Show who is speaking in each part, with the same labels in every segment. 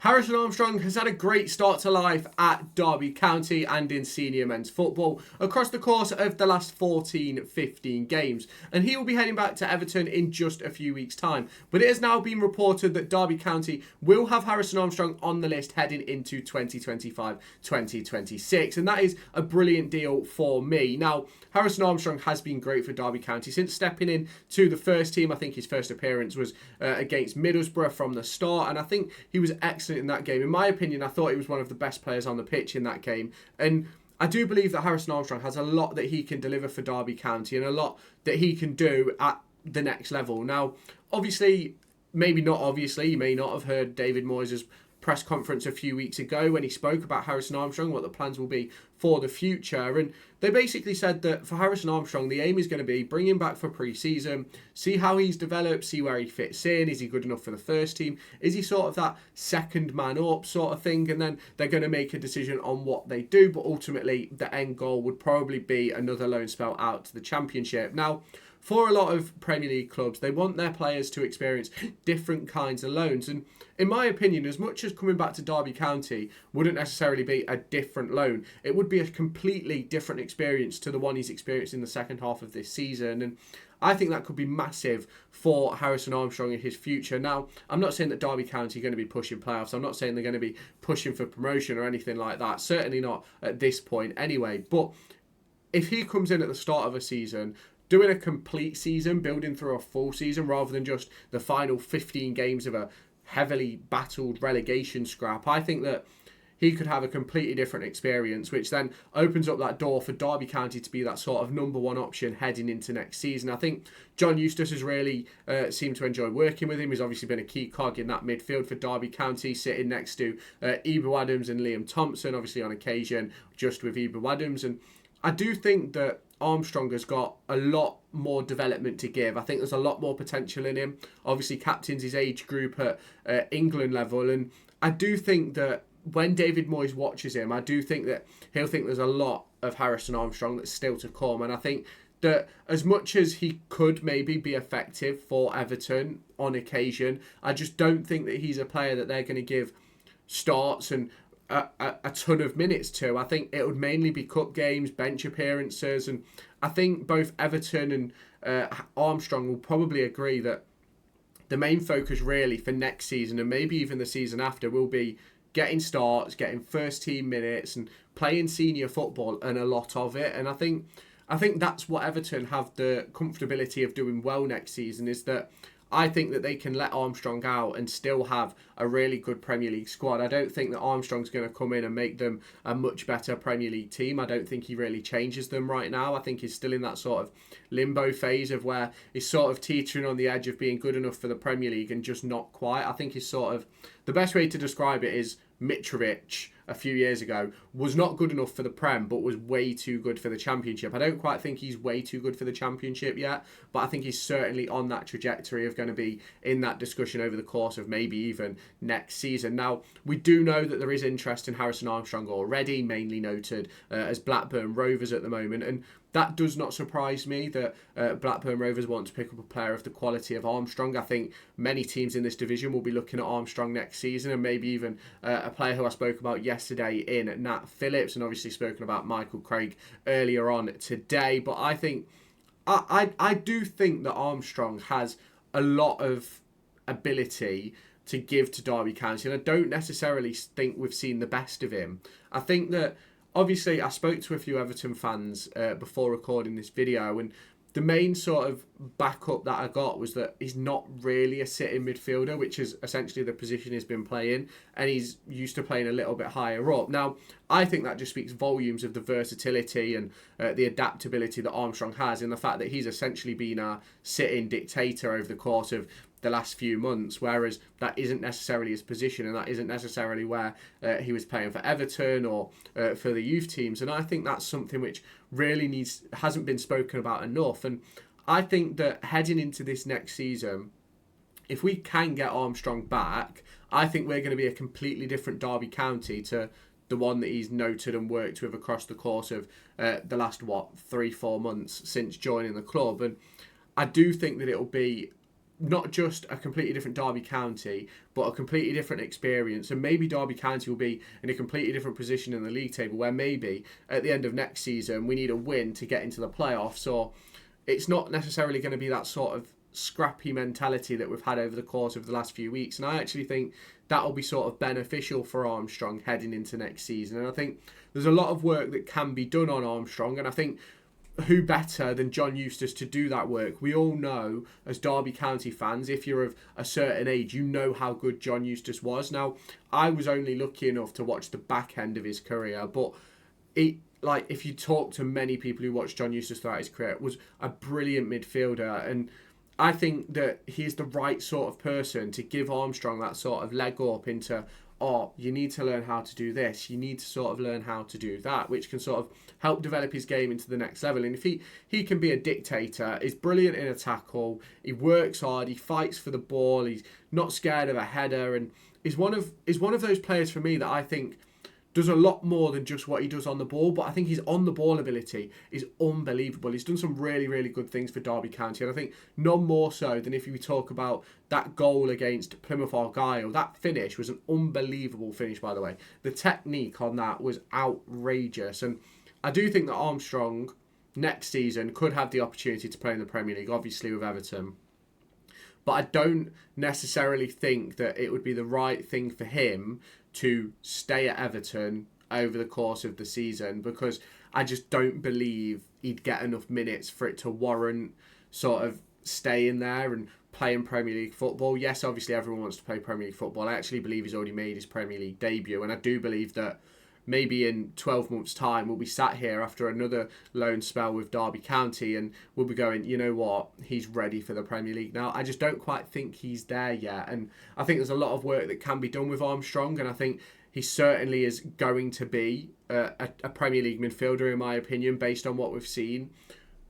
Speaker 1: Harrison Armstrong has had a great start to life at Derby County and in senior men's football across the course of the last 14-15 games, and he will be heading back to Everton in just a few weeks' time. But it has now been reported that Derby County will have Harrison Armstrong on the list heading into 2025-2026, and that is a brilliant deal for me. Now, Harrison Armstrong has been great for Derby County since stepping in to the first team. I think his first appearance was against Middlesbrough from the start, and I think he was excellent in that game. In my opinion, I thought he was one of the best players on the pitch in that game, and I do believe that Harrison Armstrong has a lot that he can deliver for Derby County and a lot that he can do at the next level. Now, obviously, maybe not obviously, you may not have heard David Moyes' press conference a few weeks ago when he spoke about Harrison Armstrong, what the plans will be for the future, and they basically said that for Harrison Armstrong the aim is going to be bring him back for pre-season, see how he's developed, see where he fits in, is he good enough for the first team, is he sort of that second man up sort of thing, and then they're going to make a decision on what they do, but ultimately the end goal would probably be another loan spell out to the Championship. Now, for a lot of Premier League clubs, they want their players to experience different kinds of loans. And in my opinion, as much as coming back to Derby County wouldn't necessarily be a different loan, it would be a completely different experience to the one he's experienced in the second half of this season. And I think that could be massive for Harrison Armstrong in his future. Now, I'm not saying that Derby County are going to be pushing playoffs. I'm not saying they're going to be pushing for promotion or anything like that. Certainly not at this point anyway. But if he comes in at the start of a season, doing a complete season, building through a full season rather than just the final 15 games of a heavily battled relegation scrap, I think that he could have a completely different experience, which then opens up that door for Derby County to be that sort of number one option heading into next season. I think John Eustace has really seemed to enjoy working with him. He's obviously been a key cog in that midfield for Derby County, sitting next to Ebro Adams and Liam Thompson, obviously on occasion just with Ebro Adams. And I do think that Armstrong has got a lot more development to give. I think there's a lot more potential in him. Obviously, captains his age group at England level, and I do think that when David Moyes watches him, I do think that he'll think there's a lot of Harrison Armstrong that's still to come, and I think that as much as he could maybe be effective for Everton on occasion, I just don't think that he's a player that they're going to give starts and a ton of minutes to. I think it would mainly be cup games, bench appearances, and I think both Everton and Armstrong will probably agree that the main focus really for next season and maybe even the season after will be getting starts, getting first team minutes and playing senior football and a lot of it. And I think that's what Everton have the comfortability of doing well next season, is that I think that they can let Armstrong out and still have a really good Premier League squad. I don't think that Armstrong's going to come in and make them a much better Premier League team. I don't think he really changes them right now. I think he's still in that sort of limbo phase of where he's sort of teetering on the edge of being good enough for the Premier League and just not quite. I think he's sort of, the best way to describe it is Mitrovic a few years ago was not good enough for the Prem but was way too good for the Championship. I don't quite think he's way too good for the Championship yet, but I think he's certainly on that trajectory of going to be in that discussion over the course of maybe even next season. Now, we do know that there is interest in Harrison Armstrong already, mainly noted as Blackburn Rovers at the moment, and that does not surprise me that Blackburn Rovers want to pick up a player of the quality of Armstrong. I think many teams in this division will be looking at Armstrong next season, and maybe even a player who I spoke about yesterday in Nat Phillips, and obviously spoken about Michael Craig earlier on today. But I think I do think that Armstrong has a lot of ability to give to Derby County, and I don't necessarily think we've seen the best of him. I think that obviously I spoke to a few Everton fans before recording this video, and the main sort of backup that I got was that he's not really a sitting midfielder, which is essentially the position he's been playing, and he's used to playing a little bit higher up. Now, I think that just speaks volumes of the versatility and the adaptability that Armstrong has, in the fact that he's essentially been a sitting dictator over the course of the last few months, whereas that isn't necessarily his position, and that isn't necessarily where he was playing for Everton or for the youth teams. And I think that's something which really hasn't been spoken about enough. And I think that heading into this next season, if we can get Armstrong back, I think we're going to be a completely different Derby County to the one that he's noted and worked with across the course of the last 3-4 months since joining the club. And I do think that it'll be not just a completely different Derby County, but a completely different experience. And maybe Derby County will be in a completely different position in the league table, where maybe at the end of next season we need a win to get into the playoffs. Or it's not necessarily going to be that sort of scrappy mentality that we've had over the course of the last few weeks. And I actually think that'll be sort of beneficial for Armstrong heading into next season. And I think there's a lot of work that can be done on Armstrong, and I think who better than John Eustace to do that work? We all know, as Derby County fans, if you're of a certain age, you know how good John Eustace was. Now, I was only lucky enough to watch the back end of his career, but if you talk to many people who watched John Eustace throughout his career, was a brilliant midfielder. And I think that he's the right sort of person to give Armstrong that sort of leg up into, you need to learn how to do this, you need to sort of learn how to do that, which can sort of help develop his game into the next level. And if he can be a dictator, he's brilliant in a tackle, he works hard, he fights for the ball, he's not scared of a header, and is one of those players for me that I think does a lot more than just what he does on the ball. But I think his on the ball ability is unbelievable. He's done some really, really good things for Derby County, and I think none more so than if you talk about that goal against Plymouth Argyle. That finish was an unbelievable finish, by the way. The technique on that was outrageous, and I do think that Armstrong next season could have the opportunity to play in the Premier League, obviously with Everton. But I don't necessarily think that it would be the right thing for him to stay at Everton over the course of the season, because I just don't believe he'd get enough minutes for it to warrant sort of staying there and playing Premier League football. Yes, obviously everyone wants to play Premier League football. I actually believe he's already made his Premier League debut, and I do believe that maybe in 12 months' time we'll be sat here after another loan spell with Derby County and we'll be going, you know what, he's ready for the Premier League now. I just don't quite think he's there yet, and I think there's a lot of work that can be done with Armstrong, and I think he certainly is going to be a Premier League midfielder, in my opinion, based on what we've seen,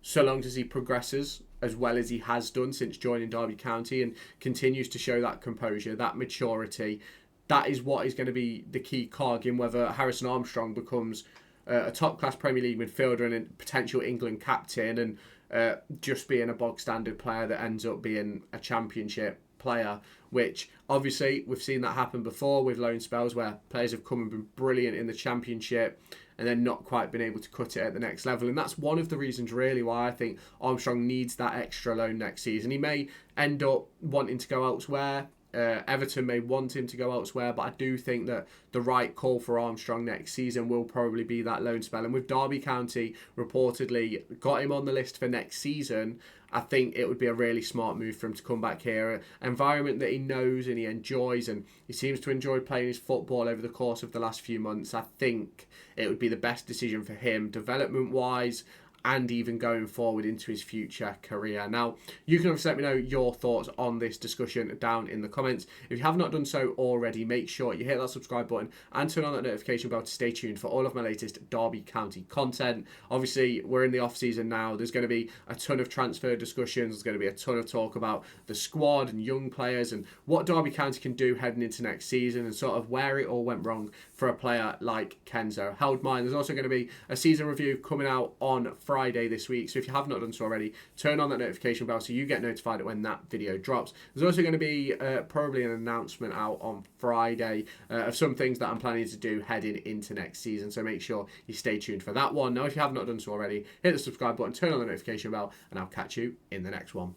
Speaker 1: so long as he progresses as well as he has done since joining Derby County and continues to show that composure, that maturity. That is what is going to be the key cog in whether Harrison Armstrong becomes a top-class Premier League midfielder and a potential England captain, and just being a bog-standard player that ends up being a championship player, which obviously we've seen that happen before with loan spells where players have come and been brilliant in the championship and then not quite been able to cut it at the next level. And that's one of the reasons really why I think Armstrong needs that extra loan next season. He may end up wanting to go elsewhere. Everton may want him to go elsewhere, but I do think that the right call for Armstrong next season will probably be that loan spell. And with Derby County reportedly got him on the list for next season, I think it would be a really smart move for him to come back here. An environment that he knows and he enjoys, and he seems to enjoy playing his football over the course of the last few months. I think it would be the best decision for him, development-wise, and even going forward into his future career. Now, you can obviously let me know your thoughts on this discussion down in the comments. If you have not done so already, make sure you hit that subscribe button and turn on that notification bell to stay tuned for all of my latest Derby County content. Obviously, we're in the off-season now. There's going to be a ton of transfer discussions. There's going to be a ton of talk about the squad and young players and what Derby County can do heading into next season and sort of where it all went wrong for a player like Kenzo. Held mine. There's also going to be a season review coming out on Friday this week, so if you have not done so already, turn on that notification bell so you get notified when that video drops. There's also going to be probably an announcement out on Friday of some things that I'm planning to do heading into next season, so make sure you stay tuned for that one. Now, if you have not done so already, hit the subscribe button, turn on the notification bell, and I'll catch you in the next one.